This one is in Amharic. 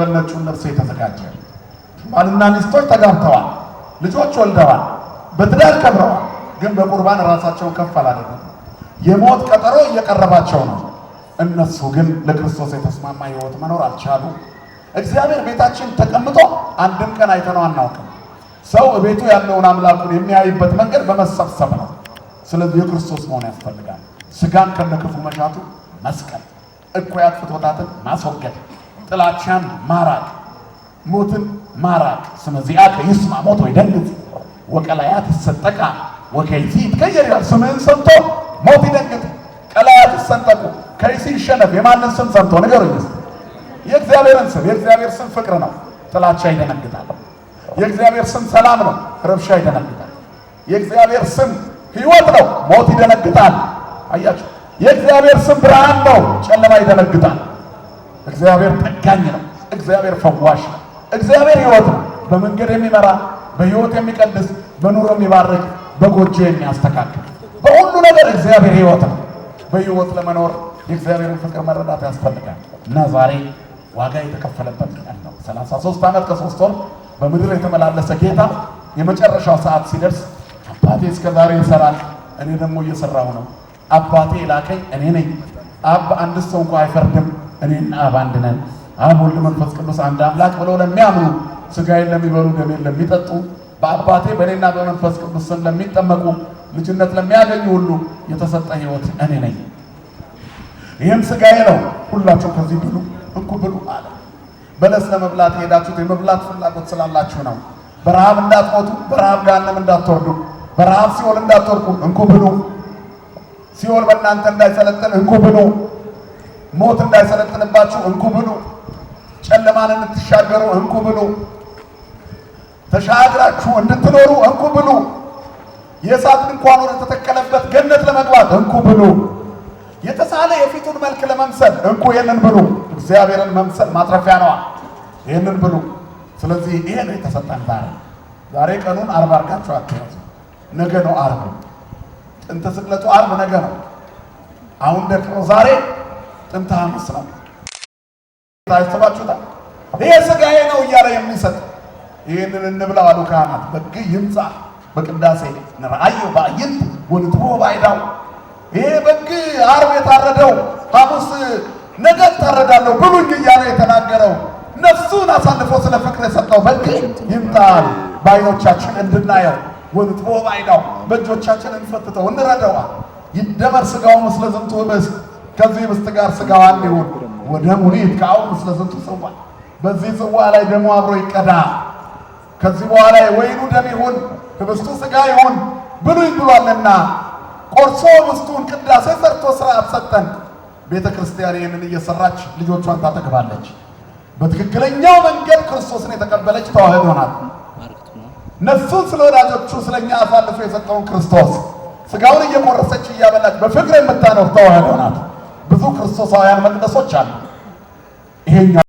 በነጩን ነፍስ የተዘጋጀ ባልና ሚስቶች ተጋብተዋል፣ ልጆች ወልደዋል፣ በትዳር ከብረዋል። ግን በቁርባን ራሳቸውን ከፍ አላደረጉም። የሞት ቀጠሮ እየቀረባቸው ነው። እነሱ ግን ለክርስቶስ የተስማማ ሕይወት መኖር አልቻሉ። እግዚአብሔር ቤታችን ተቀምጦ አንድም ቀን አይተነው አናውቅም። ሰው ቤቱ ያለውን አምላኩን የሚያይበት መንገድ በመሰብሰብ ነው። ስለዚህ የክርስቶስ መሆን ያስፈልጋል። ስጋን ከነክፉ መሻቱ መስቀል፣ እኩያት ፍትወታትን ማስወገድ፣ ጥላቻን ማራቅ፣ ሞትን ማራቅ። ስመዚአከ ይስማ ሞት ወይ ደንግጥ ወቀላያት ይሰጠቃ ወከይሲ ይትቀየር ይላል። ስምህን ሰምቶ ሞት ይደንግጥ፣ ቀላያት ይሰንጠቁ፣ ከይሲ ይሸነፍ። የማንን ስም ሰምቶ ንገሩኝ እስኪ? የእግዚአብሔርን ስም። የእግዚአብሔር ስም ፍቅር ነው፣ ጥላቻ ይደነግጣል። የእግዚአብሔር ስም ሰላም ነው፣ ረብሻ ይደነግጣል። የእግዚአብሔር ስም ሕይወት ነው፣ ሞት ይደነግጣል። አያችሁ፣ የእግዚአብሔር ስም ብርሃን ነው፣ ጨለማ ይደነግጣል። እግዚአብሔር ጠጋኝ ነው፣ እግዚአብሔር ፈዋሽ ነው፣ እግዚአብሔር ሕይወት ነው። በመንገድ የሚመራ በሕይወት የሚቀድስ በኑሮ የሚባርክ በጎጆ የሚያስተካክል በሁሉ ነገር እግዚአብሔር ሕይወት ነው። በሕይወት ለመኖር የእግዚአብሔርን ፍቅር መረዳት ያስፈልጋል። እና ዛሬ ዋጋ የተከፈለበት ቀን ነው። 33 ዓመት ከ3 ወር በምድር የተመላለሰ ጌታ የመጨረሻው ሰዓት ሲደርስ አባቴ እስከ ዛሬ ይሰራል፣ እኔ ደግሞ እየሰራሁ ነው። አባቴ ላከኝ እኔ ነኝ። አብ አንድ ሰው እንኳን አይፈርድም፣ እኔና አብ አንድ ነን። አብ ወልድ መንፈስ ቅዱስ አንድ አምላክ ብለው ለሚያምኑ ስጋዬን ለሚበሉ ደሜን ለሚጠጡ በአባቴ በእኔና በመንፈስ ቅዱስ ስም ለሚጠመቁ ልጅነት ለሚያገኙ ሁሉ የተሰጠ ሕይወት እኔ ነኝ። ይህም ስጋዬ ነው፣ ሁላችሁ ከዚህ ብሉ እንኩ ብሉ አለ። በለስ ለመብላት የሄዳችሁት የመብላት ፍላጎት ስላላችሁ ነው። በረሃብ እንዳትሞቱ፣ በረሃብ ገሃነም እንዳትወርዱ፣ በረሃብ ሲኦል እንዳትወርቁ እንኩ ብሉ። ሲኦል በእናንተ እንዳይሰለጥን እንኩ ብሉ። ሞት እንዳይሰለጥንባችሁ እንኩ ብሉ። ጨለማን እንድትሻገሩ እንኩ ብሉ። ተሻግራችሁ እንድትኖሩ እንኩ ብሉ። የእሳት ድንኳን ወደ ተተከለበት ገነት ለመግባት እንኩ ብሉ። የተሳለ የፊቱን መልክ ለመምሰል እንኩ ይህንን ብሉ። እግዚአብሔርን መምሰል ማትረፊያ ነዋ። ይህንን ብሉ። ስለዚህ ይሄ ነው የተሰጠን ዛሬ ቀኑን ዓርብ አድርጋችሁ አትያዙ። ነገ ነው ዓርብ። ጥንተ ስቅለቱ ዓርብ ነገ ነው። አሁን ደግሞ ዛሬ ጥንተ ሐሙስ ነው። ታይተባችሁታል። ይሄ ስጋዬ ነው እያለ የሚሰጥ ይህንን እንብላ አሉ ካህናት። በግ ይምጻ በቅዳሴ ነራአዩ ባይንት ወንትቦ ባይዳው። ይሄ በግ ዓርብ የታረደው ሐሙስ ነገ ታረዳለሁ ብሉኝ እያለ የተናገረው ነፍሱን አሳልፎ ስለ ፍቅር የሰጠው በግ ይምጣል በዓይኖቻችን እንድናየው። ወንትቦ ባይዳው በእጆቻችን እንፈትተው እንረዳዋል። ይደመር ስጋው ምስለ ዝንቱ ህብስት ከዚህ ህብስት ጋር ስጋው አንድ ይሁን። ወደሙኒ ይትቃው ምስለ ዝንቱ ጽዋ በዚህ ጽዋ ላይ ደሙ አብሮ ይቀዳ። ከዚህ በኋላ ወይኑ ደም ይሁን ህብስቱ ስጋ ይሁን ብሉኝ ብሏልና ቆርሶ ህብስቱን ቅዳሴ ሰርቶ ስርዓት ሰጠን። ቤተ ክርስቲያን ይህንን እየሰራች ልጆቿን ታጠግባለች። በትክክለኛው መንገድ ክርስቶስን የተቀበለች ተዋህዶ ናት። ነፍሱን ስለ ወዳጆቹ ስለኛ አሳልፎ የሰጠውን ክርስቶስ ስጋውን እየቆረሰች እያበላች በፍቅር የምታኖር ተዋህዶ ናት። ብዙ ክርስቶሳውያን መቅደሶች አሉ። ይሄኛው